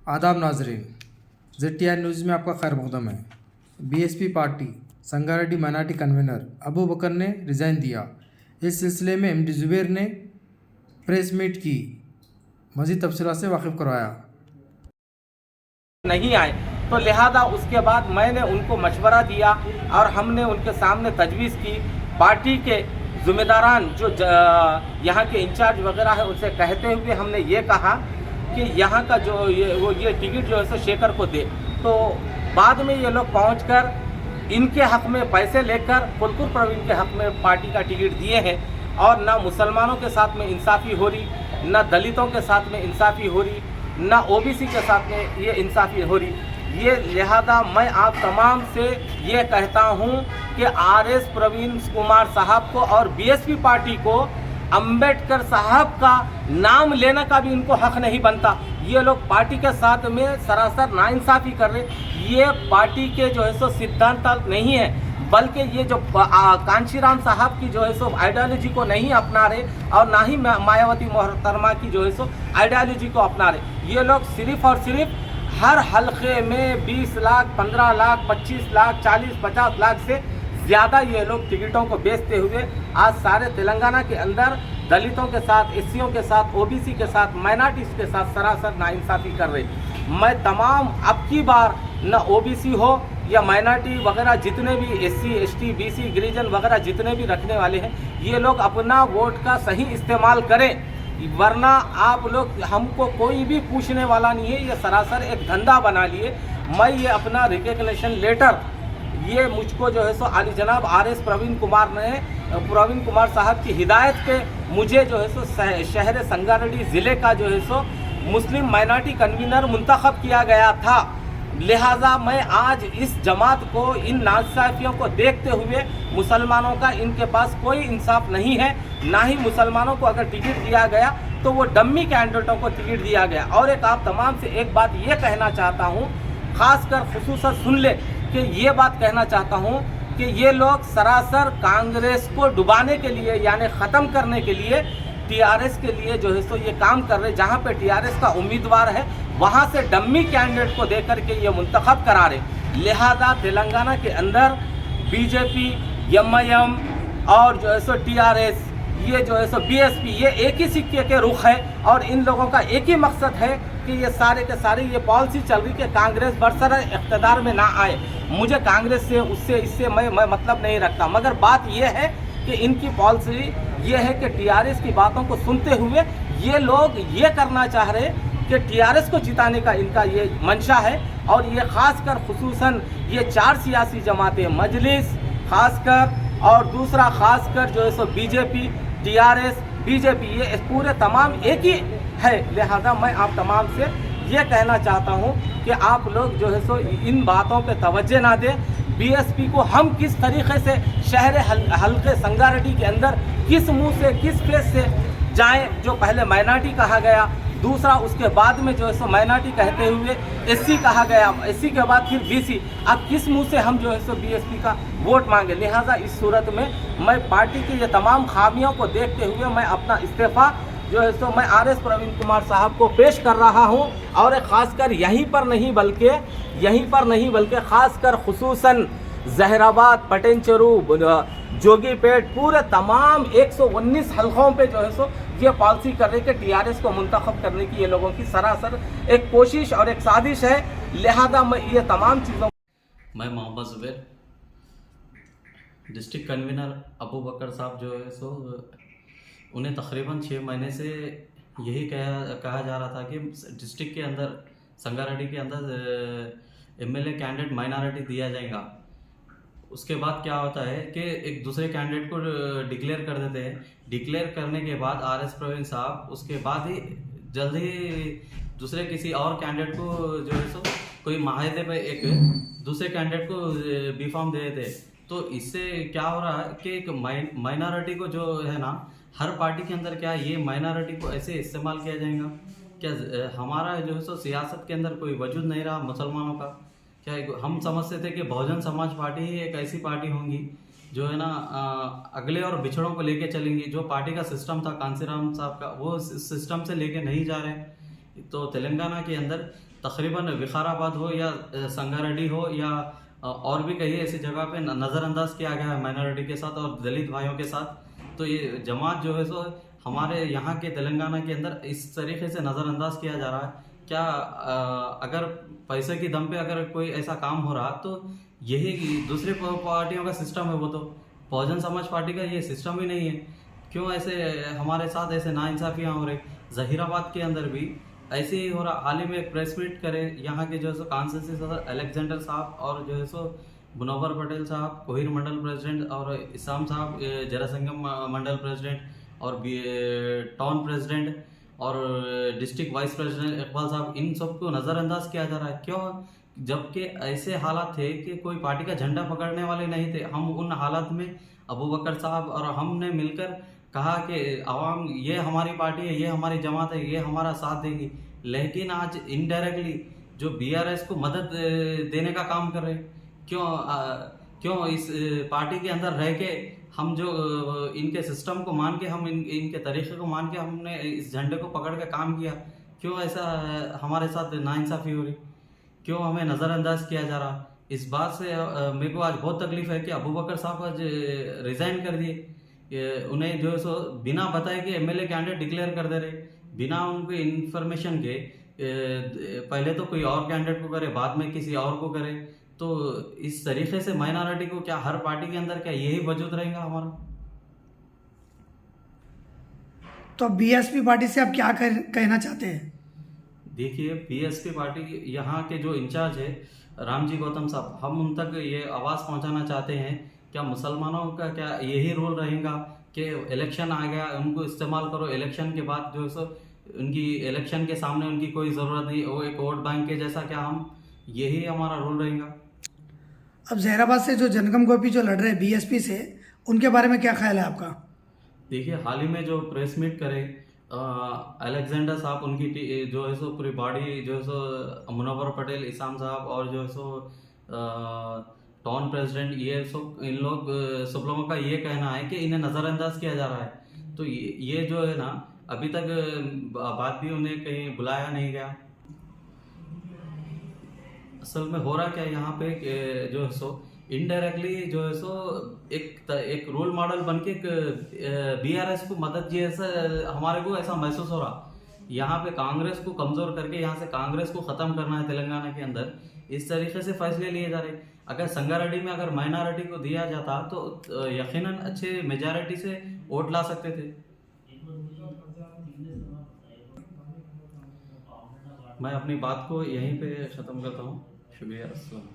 आदाब नाजरीन, ZTR news में आपका खैर मकदम है। BSP party Sangareddy minority convener Abu Bakar ने रिज़ाइन दिया। इस सिलसिले में MD ज़ुबैर ने प्रेस मीट की, मज़ीद तफसीलात से वाकिफ़ करवाया। नहीं आए तो लिहाजा उसके बाद मैंने उनको मशवरा दिया और हमने उनके सामने तजवीज़ की। पार्टी के ज़िम्मेदारान जो यहाँ के इंचार्ज वगैरह है उनसे कहते हुए हमने ये कहा कि यहाँ का जो ये टिकट जो है सो शेखर को दे। तो बाद में ये लोग पहुंचकर इनके हक़ में पैसे लेकर कुलकुर प्रवीण के हक़ में पार्टी का टिकट दिए हैं और ना मुसलमानों के साथ में इंसाफ़ी हो रही, ना दलितों के साथ में इंसाफ़ी हो रही, ना OBC के साथ में ये इंसाफ़ी हो रही। ये लिहाजा मैं आप तमाम से ये कहता हूँ कि RS प्रवीण कुमार साहब को और BSP पार्टी को अंबेडकर साहब का नाम लेने का भी उनको हक नहीं बनता। ये लोग पार्टी के साथ में सरासर नाइंसाफ़ी कर रहे। ये पार्टी के जो है सो सिद्धांत नहीं है, बल्कि ये जो कांशीराम साहब की जो है सो आइडियोलॉजी को नहीं अपना रहे और ना ही मायावती मोहतरमा की जो है सो आइडियोलॉजी को अपना रहे। ये लोग सिर्फ़ और सिर्फ हर हलके में 20 लाख, 15 लाख, 25 लाख, 40-50 लाख से ज़्यादा ये लोग टिकटों को बेचते हुए आज सारे तेलंगाना के अंदर दलितों के साथ, SCओं के साथ, OBC के साथ, माइनॉरिटीज़ के साथ सरासर नाइंसाफ़ी कर रहे। मैं तमाम अब की बार न OBC हो या माइनॉरिटी वगैरह जितने भी SC, ST, BC, गिरिजन वगैरह जितने भी रखने वाले हैं, ये लोग अपना वोट का सही इस्तेमाल करें, वरना आप लोग हमको कोई भी पूछने वाला नहीं है। ये सरासर एक धंधा बना लिए। मैं ये अपना रिकग्निशन लेटर ये मुझको जो है सो आली जनाब RS प्रवीण कुमार साहब की हिदायत पे मुझे जो है सो शहर संगारेड्डी ज़िले का जो है सो मुस्लिम माइनॉरिटी कन्वीनर मुंतखब किया गया था। लिहाजा मैं आज इस जमात को, इन नाइंसाफ़ियों को देखते हुए मुसलमानों का इनके पास कोई इंसाफ नहीं है, ना ही मुसलमानों को अगर टिकट दिया गया तो वो डम्मी कैंडिडेटों को टिकट दिया गया। और एक आप तमाम से एक बात ये कहना चाहता हूँ, ख़ासकर खुसूसन सुन ले कि ये बात कहना चाहता हूँ कि ये लोग सरासर कांग्रेस को डुबाने के लिए यानी ख़त्म करने के लिए TRS के लिए जो है सो ये काम कर रहे। जहाँ पे TRS का उम्मीदवार है वहाँ से डम्मी कैंडिडेट को देकर के ये मुंतखब करा रहे। लिहाजा तेलंगाना के अंदर BJP, MIM और जो है सो TRS, ये जो है सो BSP, ये एक ही सिक्के के रुख है और इन लोगों का एक ही मकसद है कि ये सारे के सारे ये पॉलिसी चल रही कि कांग्रेस बरसर इख्तिदार में ना आए। मुझे कांग्रेस से उससे इससे मैं मतलब नहीं रखता, मगर बात ये है कि इनकी पॉलिसी ये है कि TRS की बातों को सुनते हुए ये लोग ये करना चाह रहे कि TRS को जिताने का इनका ये मंशा है। और ये ख़ासकर खुसूसन ये 4 सियासी जमातें, मजलिस ख़ासकर और दूसरा ख़ासकर जो है सो BJP, TRS, BJP, ये पूरे तमाम एक ही है। लिहाजा मैं आप तमाम से ये कहना चाहता हूँ कि आप लोग जो है सो इन बातों पे तवज्जो ना दें। BSP को हम किस तरीक़े से शहर हल्के संगारेड्डी के अंदर किस मुंह से, किस फेस से जाएं, जो पहले माइनॉरिटी कहा गया, दूसरा उसके बाद में जो है सो माइनॉरिटी कहते हुए SC कहा गया, SC के बाद फिर BC, अब किस मुंह से हम जो है सो BSP का वोट मांगे। लिहाजा इस सूरत में मैं पार्टी की ये तमाम खामियों को देखते हुए मैं अपना इस्तीफ़ा जो है सो मैं RS प्रवीण कुमार साहब को पेश कर रहा हूं। और ख़ासकर यहीं पर नहीं बल्कि ख़ासकर खुसूसन जहराबाद, पटेंचरू, जोगीपेट, पूरे तमाम 119 हलकों पे जो है सो ये पॉलिसी कर रहे कि TRS को मुंतखब करने की ये लोगों की सरासर एक कोशिश और एक साजिश है। लिहाजा मैं ये तमाम चीज़ों मैं मोहम्मद ज़ुबैर, डिस्ट्रिक्ट कन्वीनर अबू बकर साहब जो है सो उन्हें तकरीबन 6 महीने से यही कहा जा रहा था कि डिस्ट्रिक्ट के अंदर, संगारेड्डी के अंदर MLA कैंडिडेट माइनॉरिटी दिया जाएगा। उसके बाद क्या होता है कि एक दूसरे कैंडिडेट को डिक्लेयर कर देते हैं। डिक्लेयर करने के बाद RS प्रवीण साहब उसके बाद ही जल्द ही दूसरे किसी और कैंडिडेट को जो है सो कोई माहदे पे एक दूसरे कैंडिडेट को B फॉर्म दे देते। तो इससे क्या हो रहा है कि एक माइनॉरिटी को जो है ना, हर पार्टी के अंदर क्या ये माइनॉरिटी को ऐसे इस्तेमाल किया जाएगा। क्या हमारा जो है सो सियासत के अंदर कोई वजूद नहीं रहा मुसलमानों का। क्या हम समझते थे कि बहुजन समाज पार्टी ही एक ऐसी पार्टी होंगी जो है ना अगले और बिछड़ों को लेके चलेंगी। जो पार्टी का सिस्टम था कांसीराम साहब का, वो सिस्टम से लेके नहीं जा रहे हैं। तो तेलंगाना के अंदर तकरीबन विकाराबाद हो या संगारेड्डी हो या और भी कई ऐसी जगह पे नज़रअंदाज किया गया है माइनॉरिटी के साथ और दलित भाइयों के साथ। तो ये जमात जो है सो हमारे यहाँ के तेलंगाना के अंदर इस तरीके से नज़रअंदाज किया जा रहा है। क्या अगर पैसे की दम पे अगर कोई ऐसा काम हो रहा तो यही दूसरी पार्टियों का सिस्टम है, वो तो बहुजन समाज पार्टी का ये सिस्टम ही नहीं है। क्यों ऐसे हमारे साथ ऐसे नाइंसाफियाँ हो रही? जहीराबाद के अंदर भी ऐसे ही हो रहा। हाल ही में एक प्रेस मीट करे यहाँ के जो है सो कांस्टिट्यूंसी सदर अलेक्जेंडर साहब और जो है सो मुनव्वर पटेल साहब कोहिर मंडल प्रेसिडेंट और इसाम साहब जरासंगम मंडल प्रेसिडेंट और टाउन प्रेसिडेंट और डिस्ट्रिक्ट वाइस प्रेसिडेंट इकबाल साहब, इन सबको नज़रअंदाज किया जा रहा है। क्यों? जबकि ऐसे हालात थे कि कोई पार्टी का झंडा पकड़ने वाले नहीं थे। हम उन हालात में अबू बकर साहब और हमने मिलकर कहा कि अवाम ये हमारी पार्टी है, ये हमारी जमात है, ये हमारा साथ देगी। लेकिन आज इनडायरेक्टली जो बीआरएस को मदद देने का काम कर रहे हैं। क्यों इस पार्टी के अंदर रह के हम जो इनके सिस्टम को मान के हम इनके तरीके को मान के हमने इस झंडे को पकड़ के काम किया। क्यों ऐसा हमारे साथ नाइंसाफ़ी हो रही? क्यों हमें नज़रअंदाज किया जा रहा? इस बात से मेरे को आज बहुत तकलीफ है कि अबू बकर साहब आज रिज़ाइन कर दिए। उन्हें जो है सो बिना बताए कि एमएलए कैंडिडेट डिक्लेयर कर दे रहे, बिना उनको इन्फॉर्मेशन के। पहले तो कोई और कैंडिडेट को करे, बाद में किसी और को करे। तो इस तरीके से माइनॉरिटी को क्या हर पार्टी के अंदर क्या यही वजूद रहेगा हमारा? तो बीएसपी पार्टी से आप क्या कहना चाहते हैं? देखिए, बीएसपी पार्टी यहाँ के जो इंचार्ज है रामजी गौतम साहब, हम उन तक ये आवाज़ पहुँचाना चाहते हैं। क्या मुसलमानों का क्या यही रोल रहेगा कि इलेक्शन आ गया उनको इस्तेमाल करो, इलेक्शन के बाद जो है सो उनकी इलेक्शन के सामने उनकी कोई ज़रूरत नहीं, वो एक वोट बैंक के जैसा, क्या हम यही हमारा रोल रहेगा? अब जहीराबाद से जो जनगम गोपी जो लड़ रहे हैं बीएसपी से, उनके बारे में क्या ख्याल है आपका? देखिए, हाल ही में जो प्रेस मीट करे अलेक्जेंडर साहब, उनकी जो है सो पूरी बॉडी जो है सो मुनव्वर पटेल, इसाम साहब और जो है सो टाउन प्रेसिडेंट, ये सब इन लोग सब लोगों का ये कहना है कि इन्हें नज़रअंदाज किया जा रहा है। तो ये जो है ना, अभी तक बात भी उन्हें कहीं बुलाया नहीं गया। असल में हो रहा क्या यहाँ पे जो है सो इनडायरेक्टली जो है सो एक रोल मॉडल बन के बीआरएस को मदद जैसा हमारे को ऐसा महसूस हो रहा। यहाँ पे कांग्रेस को कमज़ोर करके यहाँ से कांग्रेस को ख़त्म करना है तेलंगाना के अंदर, इस तरीके से फैसले लिए जा रहे। अगर संगारेड्डी में अगर माइनॉरिटी को दिया जाता तो यकीनन अच्छे मेजॉरिटी से वोट ला सकते थे। मैं अपनी बात को यहीं पे ख़त्म करता हूँ। शुक्रिया। अस्सलाम।